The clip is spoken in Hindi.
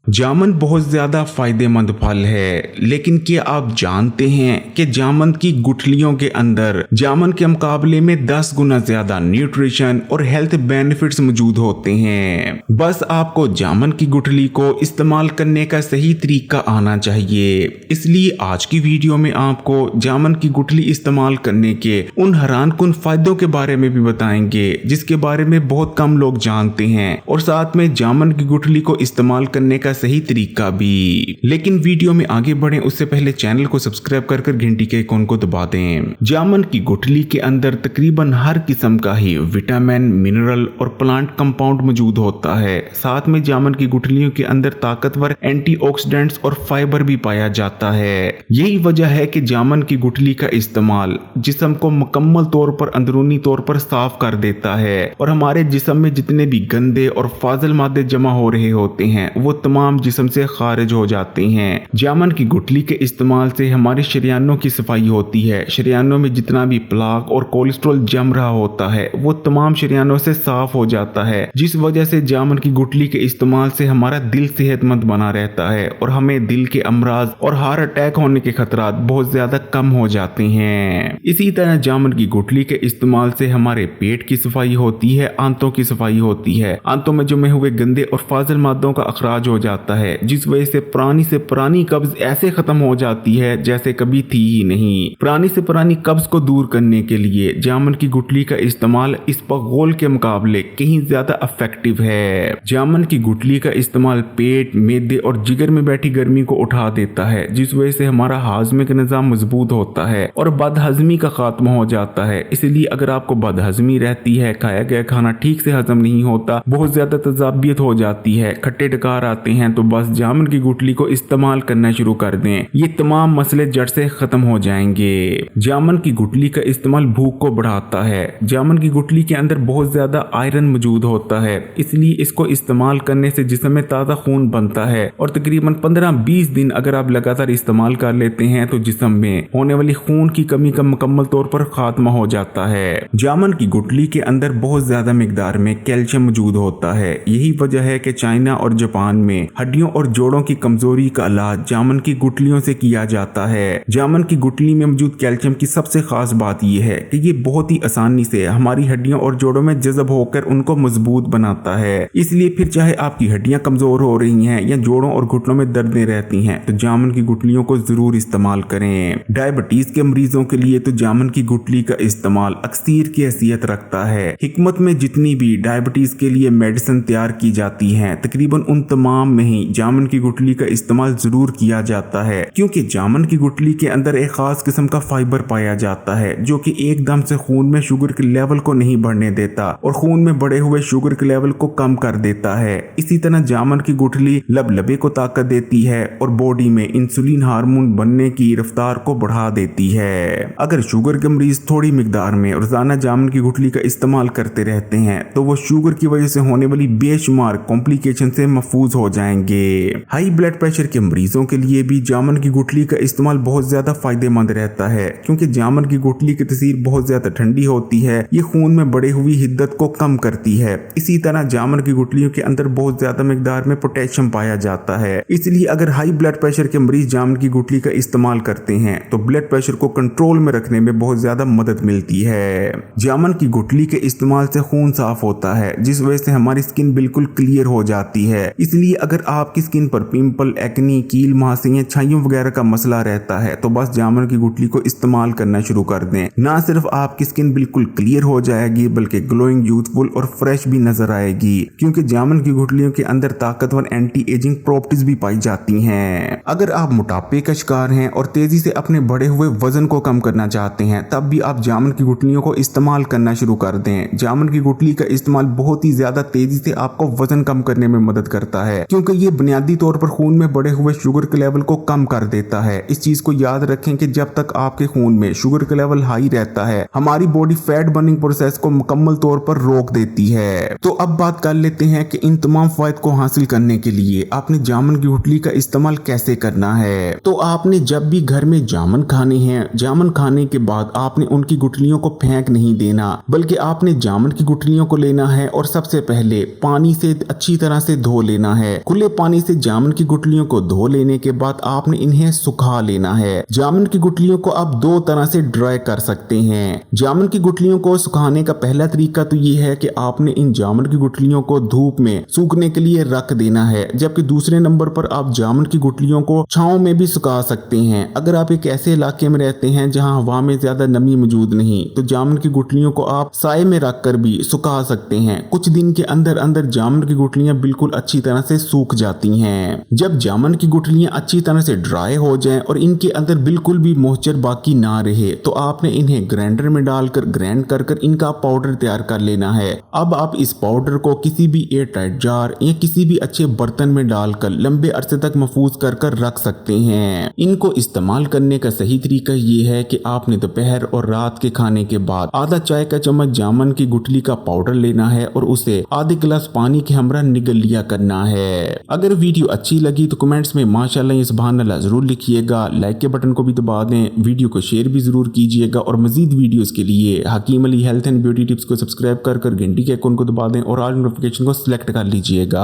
जामुन बहुत ज्यादा फायदेमंद फल है, लेकिन क्या आप जानते हैं कि जामुन की गुठलियों के अंदर जामुन के मुकाबले में 10 गुना ज्यादा न्यूट्रिशन और हेल्थ बेनिफिट्स मौजूद होते हैं। बस आपको जामुन की गुठली को इस्तेमाल करने का सही तरीका आना चाहिए। इसलिए आज की वीडियो में आपको जामुन की गुठली इस्तेमाल करने के उन हैरानकुन फायदों के बारे में भी बताएंगे जिसके बारे में बहुत कम लोग जानते हैं, और साथ में जामुन की गुठली को इस्तेमाल करने का सही तरीका भी। लेकिन वीडियो में आगे बढ़े उससे पहले चैनल को सब्सक्राइब कर घंटी के आइकॉन को दबा दें। जामुन की गुठली के अंदर तकरीबन हर किस्म का ही विटामिन, मिनरल और प्लांट कंपाउंड मौजूद होता है। साथ में जामुन की गुठलियों के अंदर ताकतवर एंटीऑक्सीडेंट्स और फाइबर भी पाया जाता है। यही वजह है कि जामुन की गुठली का इस्तेमाल जिस्म को मुकम्मल तौर पर अंदरूनी तौर पर साफ कर देता है और हमारे जिस्म में जितने भी गंदे और फाजिल मादे जमा हो रहे होते हैं वो तमाम जिस्म से खारिज हो जाते हैं। जामुन की गुठली के इस्तेमाल से हमारे शरीयानों की सफाई होती है। शरीयानों में जितना भी प्लाक और कोलेस्ट्रॉल जम रहा होता है वो तमाम शरीयानों से साफ हो जाता है, जिस वजह से जामुन की गुठली के इस्तेमाल से हमारा दिल सेहतमंद बना रहता है और हमें दिल के अमराज और हार्ट अटैक होने के खतरात बहुत ज्यादा कम हो जाते हैं। इसी तरह जामुन की गुठली के इस्तेमाल से हमारे पेट की सफाई होती है, आंतों की सफाई होती है। आंतों में जमे हुए गंदे और फाजिल मादों का अखराज हो जाता है, जिस वजह से पुरानी कब्ज ऐसे खत्म हो जाती है जैसे कभी थी ही नहीं। पुरानी कब्ज को दूर करने के लिए जामुन की गुठली का इस्तेमाल इसबगोल के मुकाबले कहीं ज्यादा इफेक्टिव है। जामुन की गुठली का इस्तेमाल पेट, मैदे और जिगर में बैठी गर्मी को उठा देता है, जिस वजह से हमारा हाजमे का निजाम मजबूत होता है और बदहजमी का खात्मा हो जाता है। इसलिए अगर आपको बदहजमी रहती है, खाया गया खाना ठीक से हजम नहीं होता, बहुत ज्यादा तजाबियत हो जाती है, खट्टे डकार आते हैं, तो बस जामुन की गुठली को इस्तेमाल करना शुरू कर दें। ये तमाम मसले जड़ से खत्म हो जाएंगे। जामुन की गुठली का इस्तेमाल भूख को बढ़ाता है। जामुन की गुठली के अंदर बहुत ज्यादा आयरन मौजूद होता है, इसलिए इसको इस्तेमाल करने से जिस्म में ताज़ा खून बनता है और तकरीबन 15-20 दिन अगर आप लगातार इस्तेमाल कर लेते हैं तो जिस्म में होने वाली खून की कमी का मुकम्मल तौर पर खात्मा हो जाता है। जामुन की गुठली के अंदर बहुत ज्यादा मिकदार में कैल्शियम मौजूद होता है। यही वजह है कि चाइना और जापान में हड्डियों और जोड़ों की कमजोरी का इलाज जामुन की गुठलियों से किया जाता है। जामुन की गुठली में मौजूद कैल्शियम की सबसे खास बात यह है कि ये बहुत ही आसानी से हमारी हड्डियों और जोड़ों में जज़ब होकर उनको मजबूत बनाता है। इसलिए फिर चाहे आपकी हड्डियां कमजोर हो रही हैं या जोड़ों और घुटनों में दर्दें रहती हैं तो जामुन की गुठलियों को जरूर इस्तेमाल करें। डायबिटीज के मरीजों के लिए तो जामुन की गुठली का इस्तेमाल अक्सीर की हैसियत रखता है। हिकमत में जितनी भी डायबिटीज के लिए मेडिसिन तैयार की जाती हैं तकरीबन उन तमाम में ही जामुन की गुठली का इस्तेमाल जरूर किया जाता है, क्योंकि जामुन की गुठली के अंदर एक खास किस्म का फाइबर पाया जाता है जो कि एकदम से खून में शुगर के लेवल को नहीं बढ़ने देता और खून में बढ़े हुए शुगर के लेवल को कम कर देता है। इसी तरह जामुन की गुठली लबलबे को ताकत देती है और बॉडी में इंसुलिन हार्मोन बनने की रफ्तार को बढ़ा देती है। अगर शुगर के मरीज थोड़ी मिकदार में रोजाना जामुन की गुठली का इस्तेमाल करते रहते हैं तो वो शुगर की वजह से होने वाली बेशुमार कॉम्प्लिकेशन से महफूज हो जाएंगे। हाई ब्लड प्रेशर के मरीजों के लिए भी जामुन की गुठली का इस्तेमाल बहुत ज्यादा फायदेमंद रहता है, क्योंकि जामुन की गुठली की तसीर बहुत ज्यादा ठंडी होती है। ये खून में बढ़ी हुई हिद्दत को कम करती है। इसी तरह जामुन की गुठलियों के अंदर बहुत ज्यादा मिकदार में पोटेशियम पाया जाता है। इसलिए अगर हाई ब्लड प्रेशर के मरीज जामुन की गुठली का इस्तेमाल करते हैं तो ब्लड प्रेशर को कंट्रोल में रखने में बहुत ज्यादा मदद मिलती है। जामुन की गुठली के इस्तेमाल से खून साफ होता है, जिस वजह से हमारी स्किन बिल्कुल क्लियर हो जाती है। इसलिए अगर आपकी स्किन पर पिंपल, एक्नी, कील, मुहासे, छाइयों वगैरह का मसला रहता है तो बस जामुन की गुठली को इस्तेमाल करना शुरू कर दें। ना सिर्फ आपकी स्किन बिल्कुल क्लियर हो जाएगी बल्कि ग्लोइंग, यूथफुल और फ्रेश भी नजर आएगी, क्योंकि जामुन की गुठलियों के अंदर ताकतवर एंटी एजिंग प्रॉपर्टीज भी पाई जाती हैं। अगर आप मोटापे का शिकार हैं और तेजी से अपने बढ़े हुए वजन को कम करना चाहते हैं तब भी आप जामुन की गुठलियों को इस्तेमाल करना शुरू कर दें। जामुन की गुठली का इस्तेमाल बहुत ही ज्यादा तेजी से आपको वजन कम करने में मदद करता है, क्योंकि ये बुनियादी तौर पर खून में बढ़े हुए शुगर के लेवल को कम कर देता है। इस चीज को याद रखें कि जब तक आपके खून में शुगर का लेवल हाई रहता है हमारी बॉडी फैट बर्निंग प्रोसेस को मुकम्मल तौर पर रोक देती है। तो अब बात कर लेते हैं कि इन तमाम फायद को हासिल करने के लिए आपने जामुन की गुठली का इस्तेमाल कैसे करना है। तो आपने जब भी घर में जामुन खाने हैं, जामुन खाने के बाद आपने उनकी गुठलियों को फेंक नहीं देना, बल्कि आपने जामुन की गुठलियों को लेना है और सबसे पहले पानी से अच्छी तरह से धो लेना है। खुले खुले पानी से जामुन की गुठलियों को धो लेने के बाद आपने इन्हें सुखा लेना है। जामुन की गुठलियों को आप दो तरह से ड्राई कर सकते हैं। जामुन की गुठलियों को सुखाने का पहला तरीका तो ये है कि आपने इन जामुन की गुठलियों को धूप में सूखने के लिए रख देना है, जबकि दूसरे नंबर पर आप जामुन की गुठलियों को छांव में भी सुखा सकते हैं। अगर आप एक ऐसे इलाके में रहते हैं जहां हवा में ज्यादा नमी मौजूद नहीं, तो जामुन की गुठलियों को आप साए में रखकर भी सुखा सकते हैं। कुछ दिन के अंदर अंदर जामुन की गुठलियां बिल्कुल अच्छी तरह से सूख जाती हैं। जब जामुन की गुठलियां अच्छी तरह से ड्राई हो जाएं और इनके अंदर बिल्कुल भी मॉइस्चर बाकी ना रहे, तो आपने इन्हें ग्राइंडर में डालकर ग्राइंड कर इनका पाउडर तैयार कर लेना है। अब आप इस पाउडर को किसी भी एयर टाइट जार या किसी भी अच्छे बर्तन में डालकर लंबे अरसे तक महफूज कर रख सकते हैं। इनको इस्तेमाल करने का सही तरीका ये है कि आपने दोपहर और रात के खाने के बाद आधा चाय का चम्मच जामुन की गुठली का पाउडर लेना है और उसे आधे गिलास पानी के हमरा निगल लिया करना है। अगर वीडियो अच्छी लगी तो कमेंट्स में माशाल्लाह या सुभानअल्लाह जरूर लिखिएगा। लाइक के बटन को भी दबा दें, वीडियो को शेयर भी जरूर कीजिएगा और मजीद वीडियोस के लिए Hakim Ali health and beauty tips को सब्सक्राइब कर घंटी के आइकन को दबा दें और ऑल नोटिफिकेशन को सिलेक्ट कर लीजिएगा।